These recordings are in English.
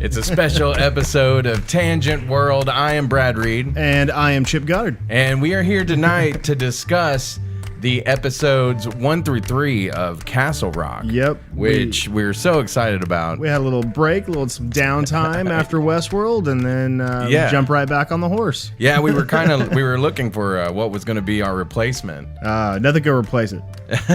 It's a special episode of Tangent World. I am Brad Reed. And I am Chip Goddard. And we are here tonight to discuss the episodes 1 through 3 of Castle Rock. Yep. Which we're so excited about. We had a little break, some downtime after Westworld, and then jump right back on the horse. Yeah, we were looking for what was going to be our replacement. Nothing can replace it.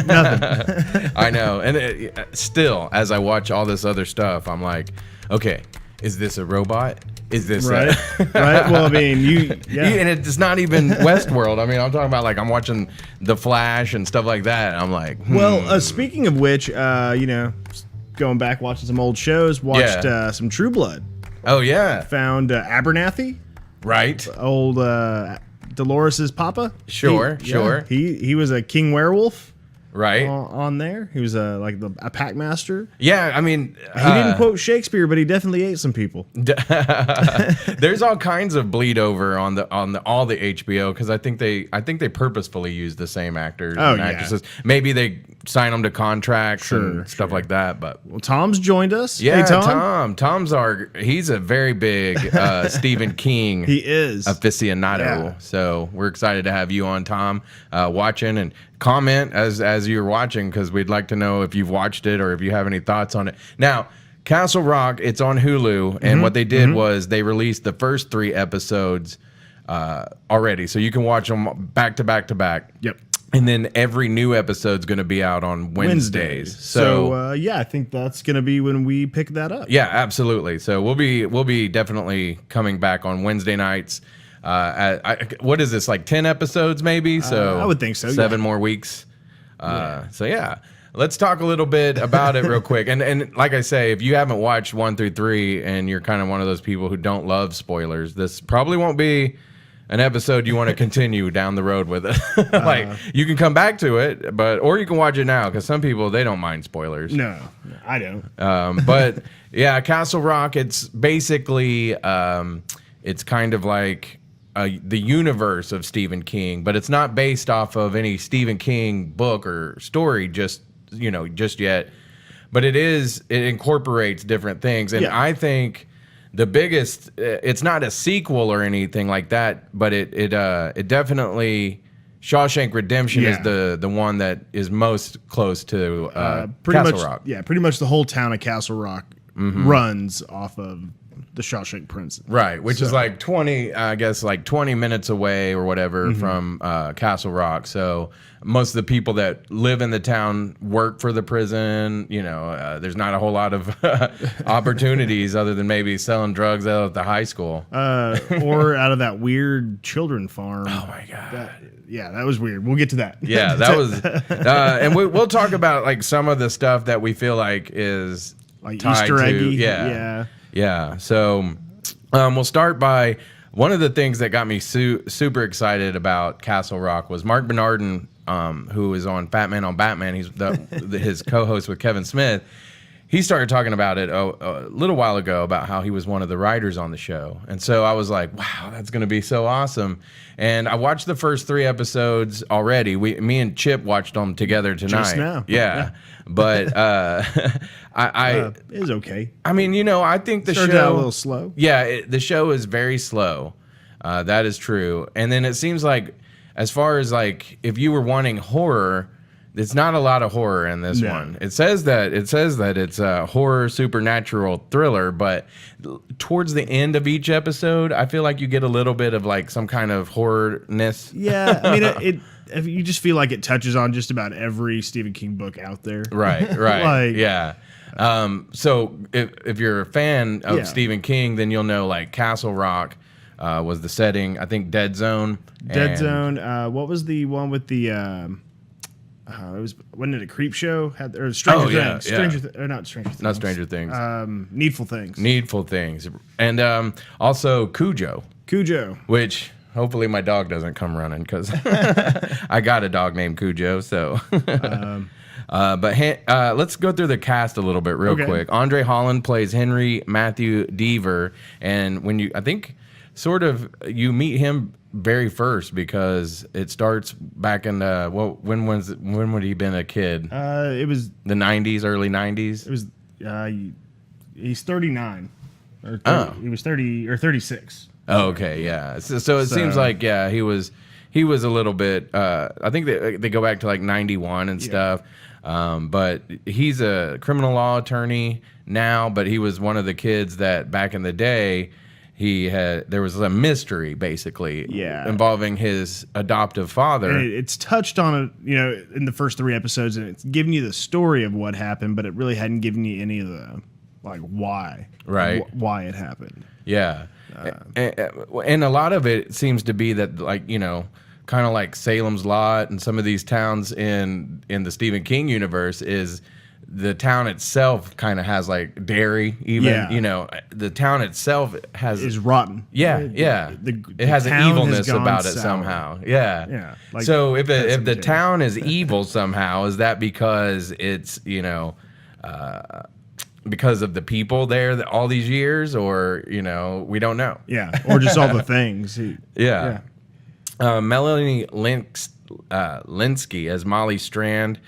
Nothing. I know. And still, as I watch all this other stuff, I'm like, okay, is this a robot? Is this right? Right. Well, I mean, and it's not even Westworld. I mean, I'm talking about like I'm watching The Flash and stuff like that. I'm like, Well, speaking of which, going back watching some old shows, watched some True Blood. Oh yeah. Found Abernathy, right? Old Dolores's papa. Sure. He was a king werewolf. Right. On there. He was a pack master. Yeah, I mean... he didn't quote Shakespeare, but he definitely ate some people. There's all kinds of bleed over on all the HBO, because I think they purposefully use the same actors and actresses. Maybe they sign them to contracts and stuff like that. But Tom's joined us. Yeah, hey, Tom. Tom's he's a very big Stephen King he is aficionado. Yeah. So we're excited to have you on, Tom, watching, and comment as you're watching, because we'd like to know if you've watched it or if you have any thoughts on it. Now, Castle Rock, it's on Hulu, and what they did was they released the first 3 episodes already, so you can watch them back to back to back. Yep. And then every new episode's going to be out on Wednesdays. So I think that's going to be when we pick that up. Yeah, absolutely. So we'll be definitely coming back on Wednesday nights. What is this, like 10 episodes maybe? So I would think so. 7 more weeks. So yeah, let's talk a little bit about it real quick. And like I say, if you haven't watched 1 through 3 and you're kind of one of those people who don't love spoilers, this probably won't be an episode you want to continue down the road with it. Like, you can come back to it, or you can watch it now, because some people, they don't mind spoilers. No, I don't. But yeah, Castle Rock, it's basically it's kind of like the universe of Stephen King, but it's not based off of any Stephen King book or story just yet. But it incorporates different things, and I think the biggest, it's not a sequel or anything like that, but it definitely, Shawshank Redemption is the one that is most close to Castle Rock. Yeah, pretty much the whole town of Castle Rock runs off of the Shawshank Prince. Right, which is like 20 minutes away or whatever from Castle Rock. So most of the people that live in the town work for the prison. There's not a whole lot of opportunities other than maybe selling drugs out of the high school. Or out of that weird children farm. Oh my God. That was weird. We'll get to that. Yeah, that was, and we'll talk about like some of the stuff that we feel like is like tied Easter eggy. Yeah. So we'll start by one of the things that got me super excited about Castle Rock was Mark Bernardin, who is on Fat Man on Batman. He's his co-host with Kevin Smith. He started talking about it a little while ago about how he was one of the writers on the show. And so I was like, wow, that's going to be so awesome. And I watched the first 3 episodes already. Me and Chip watched them together tonight. Just now. Yeah. But it was okay. I mean, I think the Started show out a little slow. Yeah, the show is very slow. That is true. And then it seems like, as far as like if you were wanting horror, it's not a lot of horror in this one. It says that it's a horror supernatural thriller, but towards the end of each episode, I feel like you get a little bit of like some kind of horror-ness. Yeah, I mean you just feel like it touches on just about every Stephen King book out there. Right. Yeah. So if you're a fan of Stephen King, then you'll know like Castle Rock was the setting. I think Dead Zone. What was the one with the? Wasn't it a Creep Show? Stranger Things? Not Stranger Things. Not Stranger Things. Needful Things. Needful Things, and also Cujo, which hopefully my dog doesn't come running, because I got a dog named Cujo. So, let's go through the cast a little bit real quick. Andre Holland plays Henry Matthew Deaver, and you meet him very first, because it starts back in when would he been a kid? It was the 90s, early 90s. It was he's 39. Or 30, He was 30 or 36. Oh, okay, yeah. So it seems like he was a little bit. I think they go back to like 91 and stuff. But he's a criminal law attorney now. But he was one of the kids that back in the day there was a mystery basically involving his adoptive father. And it's touched on it, in the first 3 episodes, and it's given you the story of what happened, but it really hadn't given you any of the why it happened. Yeah. And a lot of it seems to be that, kind of like Salem's Lot and some of these towns in the Stephen King universe is the town itself kind of has like dairy, even, the town itself is rotten. Yeah. Yeah. It has an evilness about it somehow. Yeah. Yeah. So if the town is evil somehow, is that because it's, because of the people there all these years, or we don't know. Yeah, or just all the things. Melanie Linsky as Molly Strand.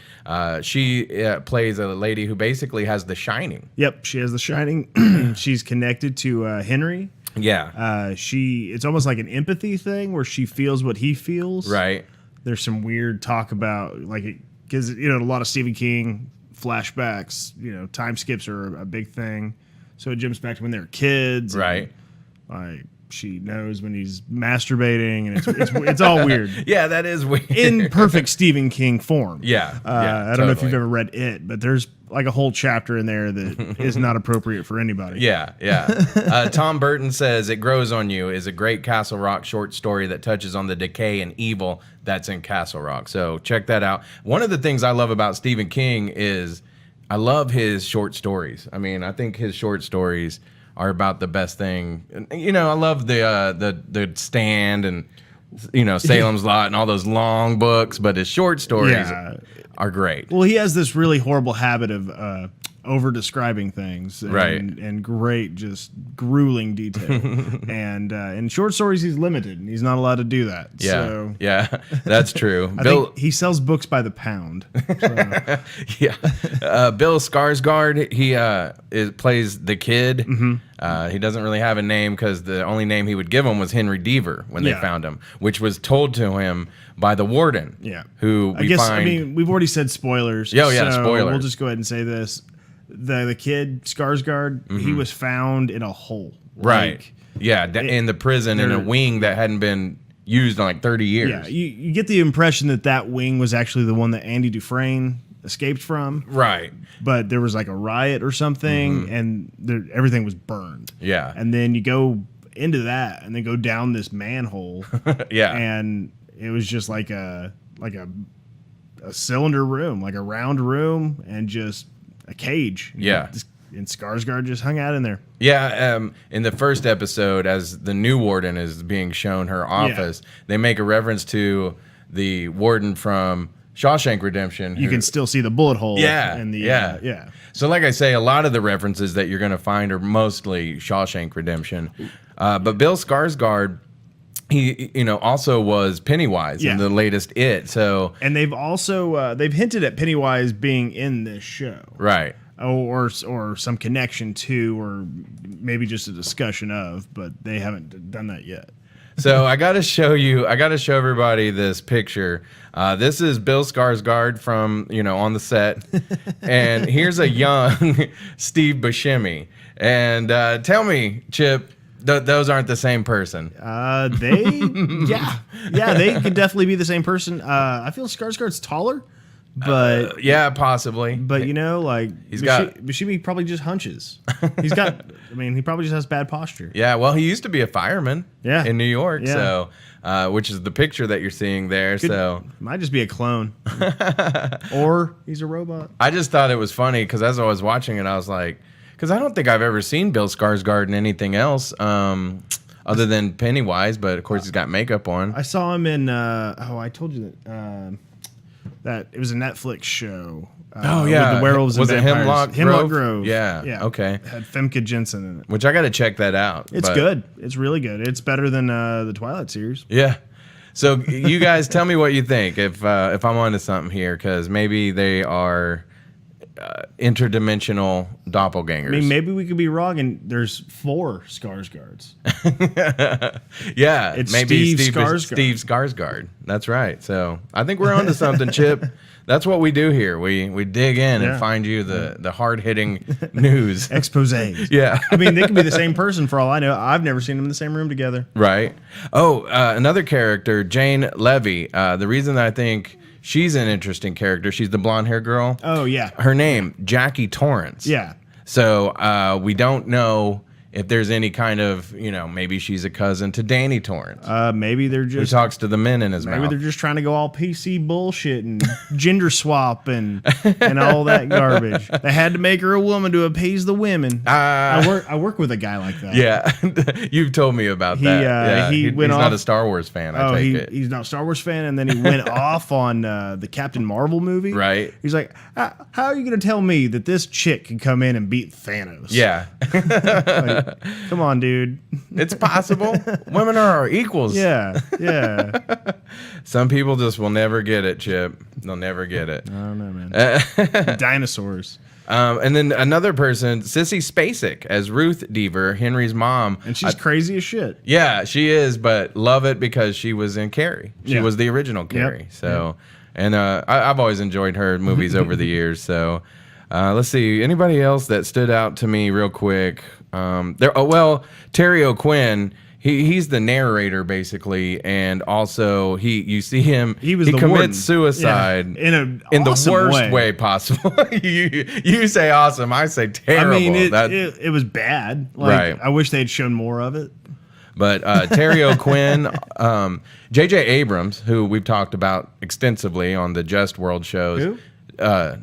She plays a lady who basically has The Shining. Yep, she has The Shining. She's connected to Henry. Yeah. It's almost like an empathy thing where she feels what he feels. Right. There's some weird talk about because a lot of Stephen King flashbacks, time skips are a big thing. So it jumps back to when they were kids. Right. She knows when he's masturbating, and it's all weird. Yeah, that is weird. In perfect Stephen King form. Yeah. I don't know if you've ever read It, but there's like a whole chapter in there that is not appropriate for anybody. Yeah, yeah. Tom Burton says It Grows on You is a great Castle Rock short story that touches on the decay and evil that's in Castle Rock. So check that out. One of the things I love about Stephen King is I love his short stories. I mean, I think his short stories are about the best thing. I love the Stand and Salem's Lot and all those long books, but his short stories are great. Well, he has this really horrible habit of over describing things, and great, just grueling detail. And in short stories, he's limited, and he's not allowed to do that. Yeah, so, that's true. I think he sells books by the pound. So. Yeah, Bill Skarsgård, he plays the kid. Mm-hmm. He doesn't really have a name because the only name he would give him was Henry Deaver when they found him, which was told to him by the warden. Yeah, who we've already said spoilers. Oh yeah, so spoilers. We'll just go ahead and say this. The kid, Skarsgård, he was found in a hole. Right. In the prison in a wing that hadn't been used in like 30 years. Yeah, you get the impression that wing was actually the one that Andy Dufresne escaped from. Right. But there was like a riot or something, and everything was burned. Yeah. And then you go into that, and then go down this manhole. Yeah. And it was just like a cylinder room, like a round room, and just a cage. Yeah. And Skarsgård just hung out in there. Yeah. In the first episode, as the new warden is being shown her office, they make a reference to the warden from Shawshank Redemption. You can still see the bullet hole. Yeah. And the, So like I say, a lot of the references that you're going to find are mostly Shawshank Redemption. But Bill Skarsgård, he also was Pennywise in the latest It. So and they've also they've hinted at Pennywise being in this show, right? Or some connection to, or maybe just a discussion of, but they haven't done that yet. So I got to show everybody this picture. This is Bill Skarsgård from on the set, and here's a young Steve Buscemi. And tell me, Chip. Those aren't the same person. They could definitely be the same person. I feel Skarsgård's taller, but possibly. But Buscemi probably just hunches. He probably just has bad posture. Yeah, well, he used to be a fireman. In New York. Yeah. So, which is the picture that you're seeing there. Might just be a clone, or he's a robot. I just thought it was funny because as I was watching it, I was like. Because I don't think I've ever seen Bill Skarsgård in anything else other than Pennywise, but of course he's got makeup on. I saw him in, I told you that it was a Netflix show. With the werewolves and vampires. Hemlock Grove? Yeah. Okay. Had Femke Jensen in it. Which I got to check that out. It's good. It's really good. It's better than the Twilight series. Yeah. So you guys tell me what you think if I'm onto something here, because maybe they are... interdimensional doppelgangers. I mean, maybe we could be wrong, and there's 4 Skarsgårds. Yeah, It's maybe Steve Skarsgård. Steve Skarsgård. That's right. So I think we're onto something, Chip. That's what we do here. We dig in and find you the hard hitting news. Exposés. Yeah. I mean, they could be the same person for all I know. I've never seen them in the same room together. Right. Oh, another character, Jane Levy. The reason that I think she's an interesting character, she's the blonde hair girl. Oh, yeah. Her name, Jackie Torrance. Yeah. So we don't know if there's any kind of, maybe she's a cousin to Danny Torrance, Maybe they're who just talks to the men in his maybe mouth. they're just trying to go all PC bullshit and gender swap and all that garbage. They had to make her a woman to appease the women. I work with a guy like that. Yeah, you've told me about that. Yeah. he went he's off. not a Star Wars fan, I take it. He's not a Star Wars fan, and then he went off on the Captain Marvel movie. Right. He's like, how are you going to tell me that this chick can come in and beat Thanos? Yeah. Like, come on, dude. It's possible. Women are equals. Yeah. Some people just will never get it, Chip. They'll never get it. I don't know, man. Dinosaurs. And then another person, Sissy Spacek as Ruth Deaver, Henry's mom. And she's crazy as shit. Yeah, she is, but love it because she was in Carrie. She Yeah. was the original Carrie. So, and I've always enjoyed her movies over the years. So, let's see. Anybody else that stood out to me real quick? Terry O'Quinn. He's the narrator basically, and also you see him. He the commits warden. suicide in the awesome worst way possible. you say awesome, I say terrible. I mean, it was bad. Like, Right. I wish they'd shown more of it. But Terry O'Quinn, J.J. Abrams, who we've talked about extensively on the Just World shows. Who?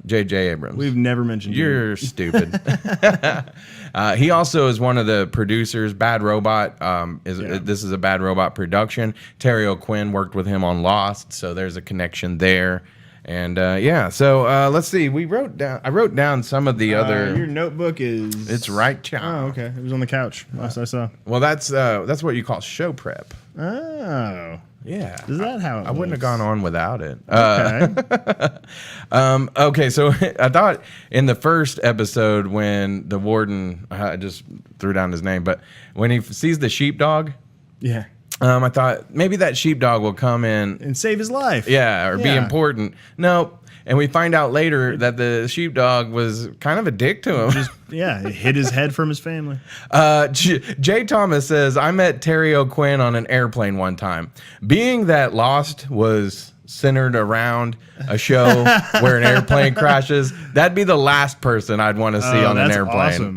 J.J. Abrams. We've never mentioned him. You're stupid. He also is one of the producers. Bad Robot. This is a Bad Robot production. Terry O'Quinn worked with him on Lost, so there's a connection there. And so let's see. I wrote down some of the other. Your notebook is. It's right, child. Oh, okay. It was on the couch. Last I saw. Well, that's what you call show prep. Oh. Yeah. Is that how it I wouldn't have works? gone on without it. Okay. Okay, so I thought in the first episode when the warden, I just threw down his name, but when he sees the sheepdog, Yeah. I thought maybe that sheepdog will come in, And save his life. or be important. Nope. And we find out later that the sheepdog was kind of a dick to him. Yeah. It hid his head from his family. Jay Thomas says, I met Terry O'Quinn on an airplane one time. Being that Lost was centered around a show where an airplane crashes, that'd be the last person I'd want to see on an airplane. Awesome.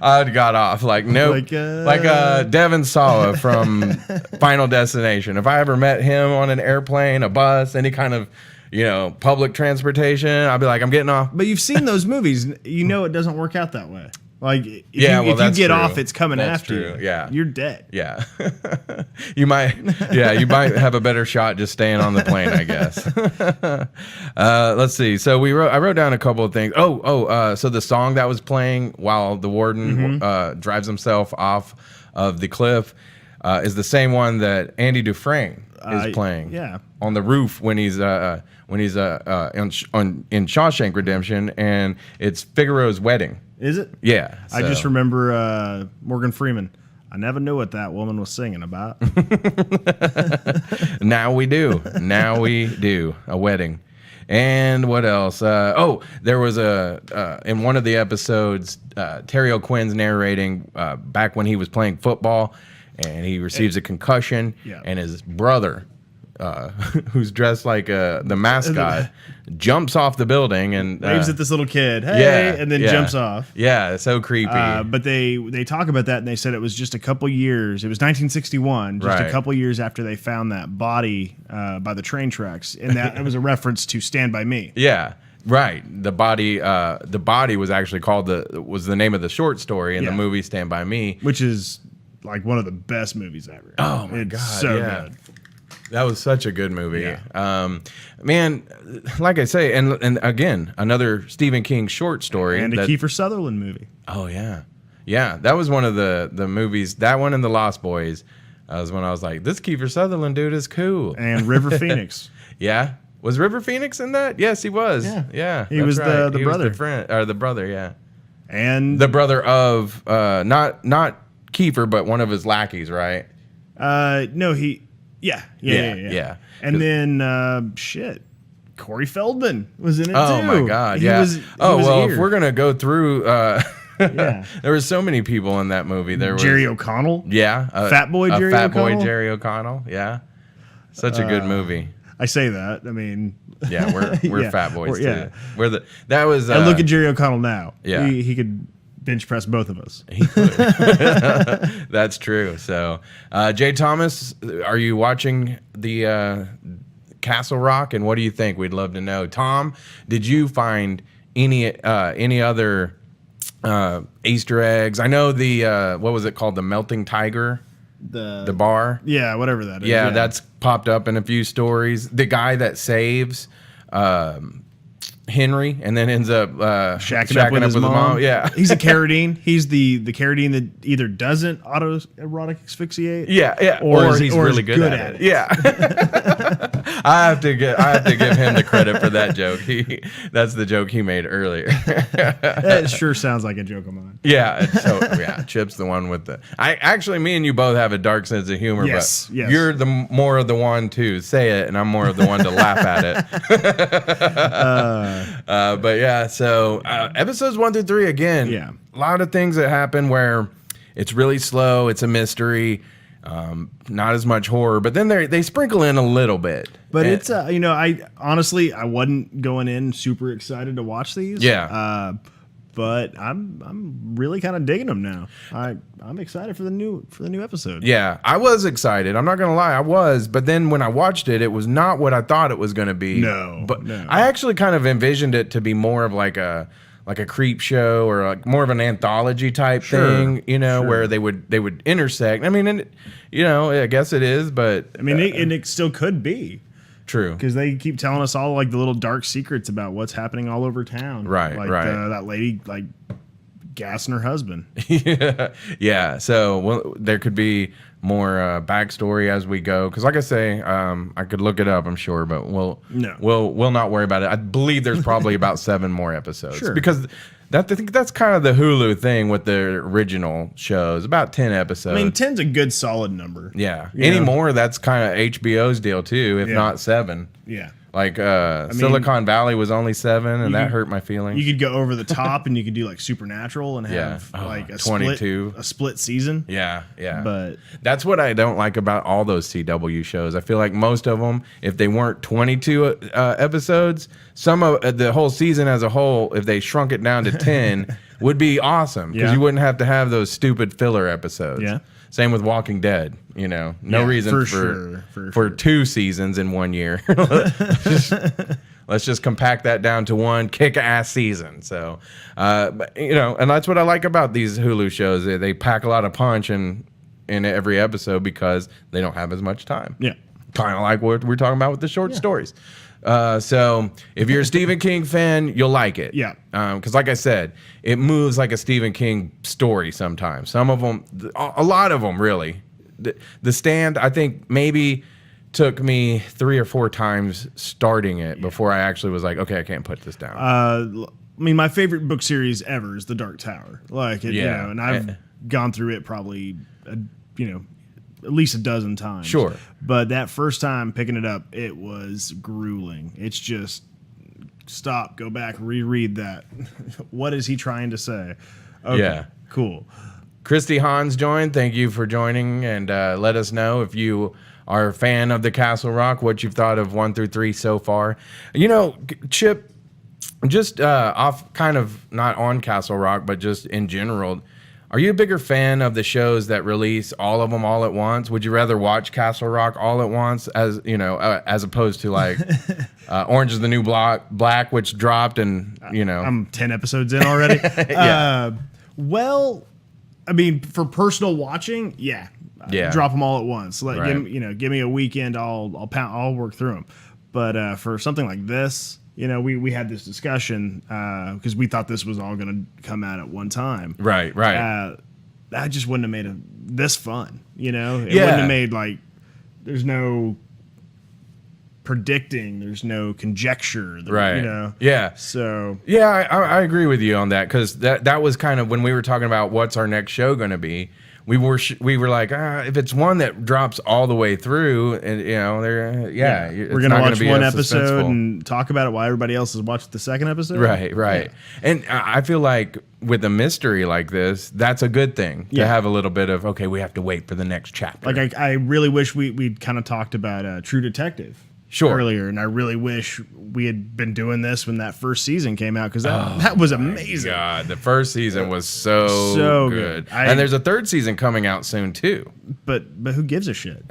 I'd got off like nope, like Devin Sawa from Final Destination. If I ever met him on an airplane, a bus, any kind of public transportation, I'd be like, I'm getting off. But you've seen those movies. You know it doesn't work out that way. Like, if you that's get true. off, it's coming That's after true. you. Yeah. You're dead. Yeah. you might have a better shot just staying on the plane, I guess. Let's see. So I wrote down a couple of things. So the song that was playing while the warden drives himself off of the cliff is the same one that Andy Dufresne is playing. Yeah. On the roof when he's in Shawshank Redemption, and it's Figaro's wedding. Is it? Yeah. I just so- remember Morgan Freeman. I never knew what that woman was singing about. Now we do. Now we do. A wedding. And what else? There was in one of the episodes, Terry O'Quinn's narrating back when he was playing football, and he receives a concussion, and his brother, who's dressed like the mascot, jumps off the building and waves at this little kid, hey, and then jumps off. Yeah, it's so creepy. But they talk about that, and they said it was just a couple years. It was 1961, just a couple years after they found that body by the train tracks, and that it was a reference to Stand By Me. Yeah. Right. The body was actually was the name of the short story in the movie Stand By Me, which is like one of the best movies ever. Oh my God, so good. That was such a good movie. Yeah. Man, like I say, and again, another Stephen King short story. And a Kiefer Sutherland movie. Oh, yeah. Yeah, that was one of the movies, that one and The Lost Boys, was when I was like, this Kiefer Sutherland dude is cool. And River Phoenix. Yeah? Was River Phoenix in that? Yes, he was. Yeah. He that's was the He brother. was the friend, or the brother. Yeah, And the brother of not Kiefer, but one of his lackeys, right? no, yeah. And then Corey Feldman was in it too. Oh my God! He Yeah. was if here. we're gonna go through, Yeah. there were so many people in that movie. There was Jerry O'Connell. Fat boy O'Connell? Jerry O'Connell. Yeah, such a good movie. I say that. I mean, Yeah, we're Yeah, fat boys we're- too. yeah. We're that was. and look at Jerry O'Connell now. Yeah. he could bench press both of us. That's true. So, Jay Thomas, are you watching the Castle Rock, and what do you think? We'd love to know. Tom, did you find any other Easter eggs? I know the what was it called? The Melting Tiger, the bar. Yeah, whatever that is. Yeah, that's popped up in a few stories. The guy that saves Henry and then ends up shacking up with his mom. Yeah. He's a Carradine. He's the Carradine that either doesn't autoerotic asphyxiate. Yeah, or he's really good at it. Yeah. I have to give him the credit for that joke. That's the joke he made earlier. That sure sounds like a joke of mine. Yeah, Chip's the one with the. Me and you both have a dark sense of humor, Yes, but yes. you're the more of the one to say it, and I'm more of the one to laugh at it. But yeah, so episodes 1 through 3 again. Yeah. A lot of things that happen where it's really slow. It's a mystery. Not as much horror, but then they sprinkle in a little bit. But And- it's I honestly I wasn't going in super excited to watch these. Yeah. But I'm really kind of digging them now. I'm excited for the new episode. Yeah, I was excited. I'm not gonna lie, I was. But then when I watched it, it was not what I thought it was gonna be. No, but no. I actually kind of envisioned it to be more of like a creep show or like more of an anthology type thing. Where they would intersect. I mean, I guess it is, but I mean, it still could be. true. Because they keep telling us all like the little dark secrets about what's happening all over town. Right, like right. That lady like gassing her husband. Yeah. So there could be more backstory as we go. Because like I say, I could look it up, I'm sure, but we'll not worry about it. I believe there's probably about 7 more episodes. Sure. Because I think that's kind of the Hulu thing with the original shows. About 10 episodes. I mean, 10's a good solid number. yeah. You Anymore, that's kind of HBO's deal too, if Yeah. not 7. Yeah. Like Silicon Valley was only 7, and that hurt my feelings. You could go over the top and you could do like Supernatural and have Yeah. like a 22. split season. Yeah. But That's what I don't like about all those CW shows. I feel like most of them, if they weren't 22 episodes, some of the whole season as a whole, if they shrunk it down to 10, would be awesome because Yeah. you wouldn't have to have those stupid filler episodes. Yeah. Same with Walking Dead. No Yeah, reason for for sure. 2 seasons in 1 year. Let's just compact that down to one kick-ass season. So, and that's what I like about these Hulu shows. They pack a lot of punch in every episode because they don't have as much time. yeah. Kind of like what we're talking about with the short stories. So if you're a Stephen King fan, you'll like it. Yeah. Because like I said, it moves like a Stephen King story sometimes. Some of them, a lot of them really. The Stand, I think maybe took me 3 or 4 times starting it before I actually was like, okay, I can't put this down. I mean, my favorite book series ever is The Dark Tower. Like, Yeah. and I've gone through it probably, at least a dozen times. Sure. But that first time picking it up, it was grueling. It's just stop, go back, reread that. What is he trying to say? Okay, Yeah. cool. Christy Hans joined. Thank you for joining, and let us know if you are a fan of the Castle Rock, what you've thought of 1 through 3 so far. Chip, just off, kind of not on Castle Rock, but just in general, are you a bigger fan of the shows that release all of them all at once? Would you rather watch Castle Rock all at once, as opposed to like Orange is the New Black, which dropped, and I'm 10 eposodes in already. Yeah. Well, I mean, for personal watching, yeah. Yeah. Drop them all at once. Like, Right. give me a weekend. I'll work through them. But for something like this, we had this discussion because we thought this was all going to come out at one time. Right. That just wouldn't have made this fun. It Yeah. wouldn't have made there's no predicting. There's no conjecture. Right. You know. Yeah. So Yeah, I agree with you on that, because that was kind of when we were talking about what's our next show going to be. We were like, if it's one that drops all the way through, and we're gonna watch one episode and talk about it while everybody else is watching the second episode. Right. Yeah. And I feel like with a mystery like this, that's a good thing to have a little bit of, okay, we have to wait for the next chapter. Like I really wish we'd kind of talked about True Detective. Earlier, and I really wish we had been doing this when that first season came out, because that was amazing. God, the first season was so good. And there's a third season coming out soon too. But who gives a shit?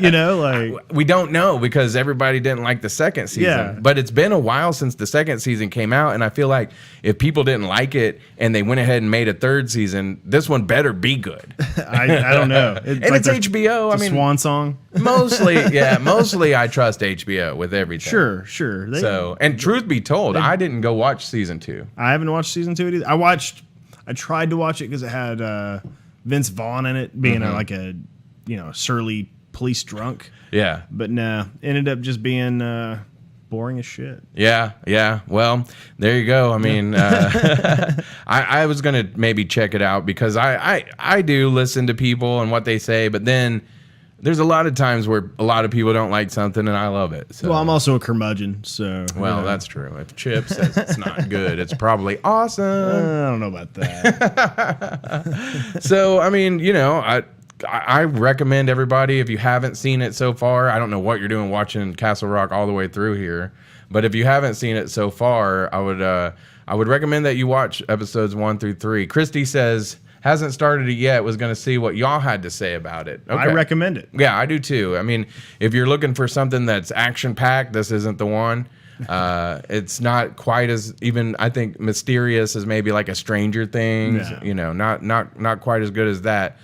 You know, like we don't know, because everybody didn't like the second season. Yeah. But it's been a while since the second season came out, and I feel like if people didn't like it and they went ahead and made a third season, this one better be good. I don't know. It's HBO. It's a swan song. Mostly I trust HBO with everything. Sure. And truth be told, I didn't go watch season 2. I haven't watched season 2 either. I tried to watch it because it had Vince Vaughn in it, being like a surly police drunk. Yeah. But no, ended up just being boring as shit. Yeah. Well, there you go. I mean, I was gonna maybe check it out, because I do listen to people and what they say, but then there's a lot of times where a lot of people don't like something and I love it. So. Well, I'm also a curmudgeon, so. Well, that's true. If Chip says it's not good, it's probably awesome. I don't know about that. So, I mean, I recommend everybody, if you haven't seen it so far, I don't know what you're doing watching Castle Rock all the way through here, but if you haven't seen it so far, I would recommend that you watch episodes 1 through 3. Christy says, hasn't started it yet, was going to see what y'all had to say about it. Okay. I recommend it. Yeah, I do too. I mean, if you're looking for something that's action-packed, this isn't the one. It's not quite as even, I think, mysterious as maybe like a Stranger Things. No. Not quite as good as that.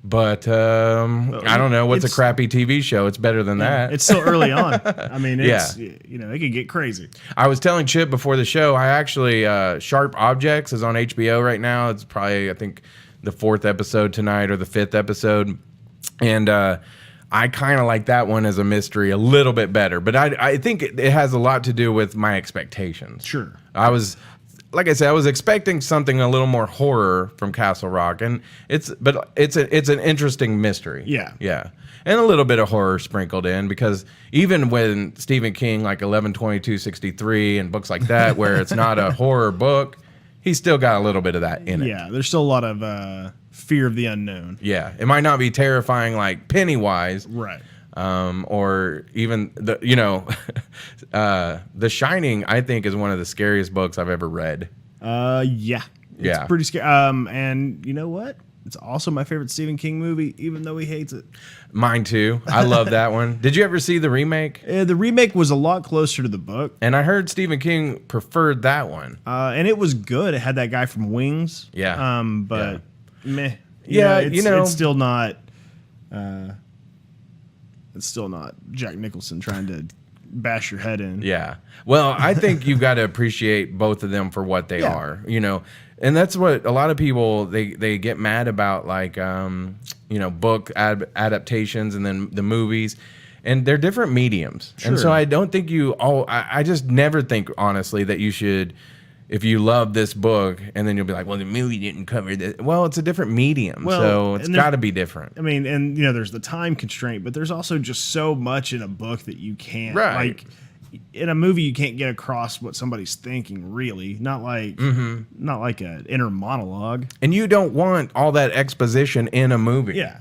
But I don't know. What's a crappy TV show? It's better than that. It's still early on. I mean, it's it could get crazy. I was telling Chip before the show, I actually Sharp Objects is on HBO right now. It's probably, I think, the 4th episode tonight or the 5th episode, and I kind of like that one as a mystery a little bit better. But I think it has a lot to do with my expectations. Sure. Like I said, I was expecting something a little more horror from Castle Rock, and it's an interesting mystery. Yeah, and a little bit of horror sprinkled in, because even when Stephen King, like 11/22/63 and books like that, where it's not a horror book, he's still got a little bit of that in it. Yeah, there's still a lot of fear of the unknown. Yeah, it might not be terrifying like Pennywise, right? Or even The Shining, I think, is one of the scariest books I've ever read. It's pretty scary. And you know what? It's also my favorite Stephen King movie, even though he hates it. Mine too. I love that one. Did you ever see the remake? The remake was a lot closer to the book, and I heard Stephen King preferred that one. And it was good. It had that guy from Wings. Yeah. But meh. It's still not. It's still not Jack Nicholson trying to bash your head in. Yeah. Well, I think you've got to appreciate both of them for what they are, and that's what a lot of people, they get mad about, like, book adaptations and then the movies, and they're different mediums. Sure. And so I don't think I just never think, honestly, that you should, if you love this book, and then you'll be like, well, the movie didn't cover this. Well, it's a different medium, so it's got to be different. I mean, and there's the time constraint, but there's also just so much in a book that you can't, like, in a movie you can't get across what somebody's thinking, really. Not like an inner monologue. And you don't want all that exposition in a movie. Yeah.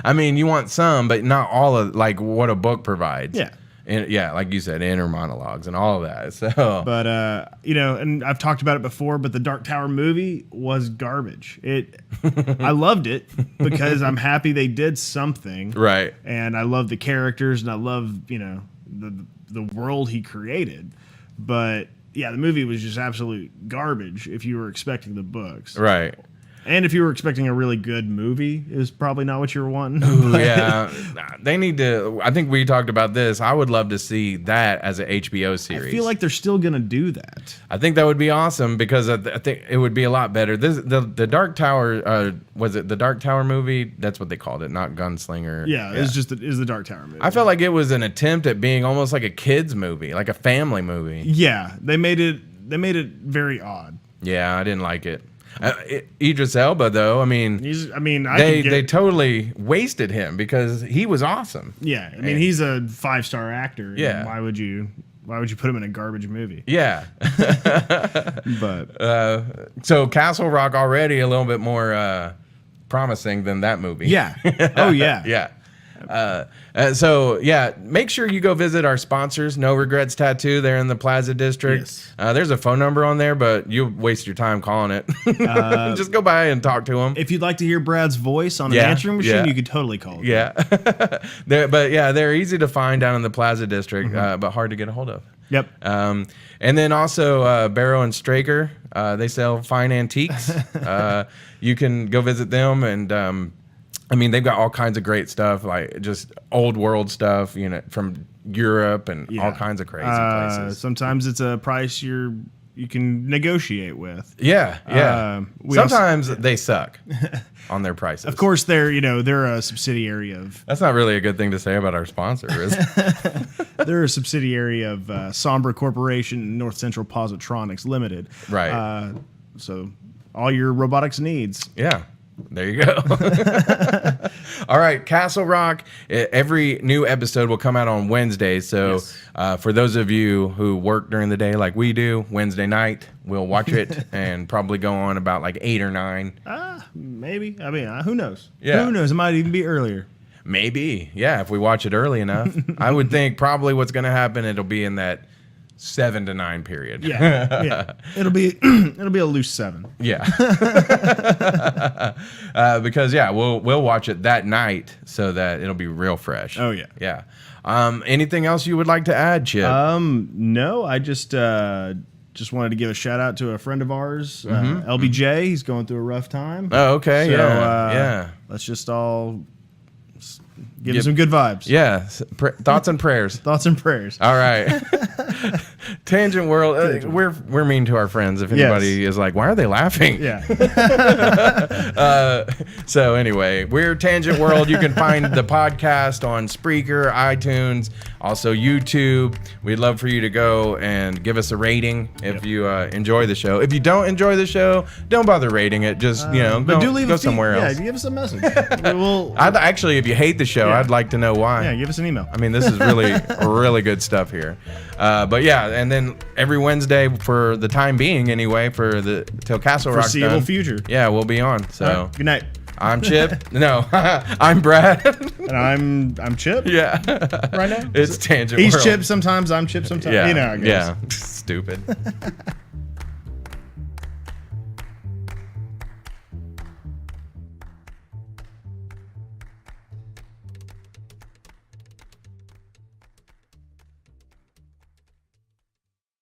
I mean, you want some, but not all of, like, what a book provides. Yeah. And like you said, inner monologues and all of that. So, but and I've talked about it before, but the Dark Tower movie was garbage. I loved it because I'm happy they did something, right? And I love the characters, and I love the world he created. But yeah, the movie was just absolute garbage if you were expecting the books, right? And if you were expecting a really good movie, is probably not what you were wanting. Ooh, yeah, they need to. I think we talked about this. I would love to see that as an HBO series. I feel like they're still gonna do that. I think that would be awesome because I think it would be a lot better. The Dark Tower was it the Dark Tower movie? That's what they called it, not Gunslinger. Yeah, it's just the Dark Tower movie. I felt like it was an attempt at being almost like a kids movie, like a family movie. Yeah, they made it very odd. Yeah, I didn't like it. Idris Elba, though, I mean, they totally wasted him because he was awesome. Yeah, I mean, he's a 5-star actor. Yeah, why would you put him in a garbage movie? Yeah, but so Castle Rock already a little bit more promising than that movie. Yeah. Oh yeah. Yeah. So yeah, make sure you go visit our sponsors, No Regrets Tattoo. They're in the Plaza District. Yes. There's a phone number on there, but you'll waste your time calling it. Just go by and talk to them. If you'd like to hear Brad's voice on an answering machine, you could totally call it. Yeah. They're easy to find down in the Plaza District, but hard to get a hold of. Yep. And then also Barrow and Straker. They sell fine antiques. You can go visit them and. I mean, they've got all kinds of great stuff, like just old world stuff, from Europe and all kinds of crazy places. Sometimes it's a price you can negotiate with. Yeah. Sometimes they suck on their prices. Of course, they're a subsidiary of. That's not really a good thing to say about our sponsor, is it? They're a subsidiary of Sombra Corporation, North Central Positronics Limited. Right. So all your robotics needs. Yeah. There you go. All right, Castle Rock. Every new episode will come out on Wednesdays. So for those of you who work during the day like we do, Wednesday night, we'll watch it and probably go on about like 8 or 9. Maybe. I mean, who knows? Yeah. Who knows? It might even be earlier. Maybe. Yeah, if we watch it early enough. I would think probably what's going to happen, it'll be in that 7 to 9 period. Yeah. It'll be a loose 7. Yeah. Because we'll watch it that night so that it'll be real fresh. Oh yeah. Yeah. Anything else you would like to add, Chip? No, I just wanted to give a shout out to a friend of ours, LBJ. He's going through a rough time. Oh, okay. So, yeah. Let's just all give him some good vibes. Yeah. Thoughts and prayers. Thoughts and prayers. All right. Tangent World. We're mean to our friends. If anybody is like, why are they laughing? Yeah. So anyway, we're Tangent World. You can find the podcast on Spreaker, iTunes, also YouTube. We'd love for you to go and give us a rating if you enjoy the show. If you don't enjoy the show, don't bother rating it. Just go somewhere else. Yeah, give us a message. I'd actually, if you hate the show, I'd like to know why. Yeah, give us an email. I mean, this is really really good stuff here. But yeah, and then every Wednesday for the time being, anyway, till Castle Rock's foreseeable done, future. Yeah, we'll be on. So good night. I'm Chip. No, I'm Brad. And I'm Chip. Yeah. Right now it's Tangent He's World. Chip sometimes. I'm Chip sometimes. Yeah. You know how it goes. Yeah. Stupid.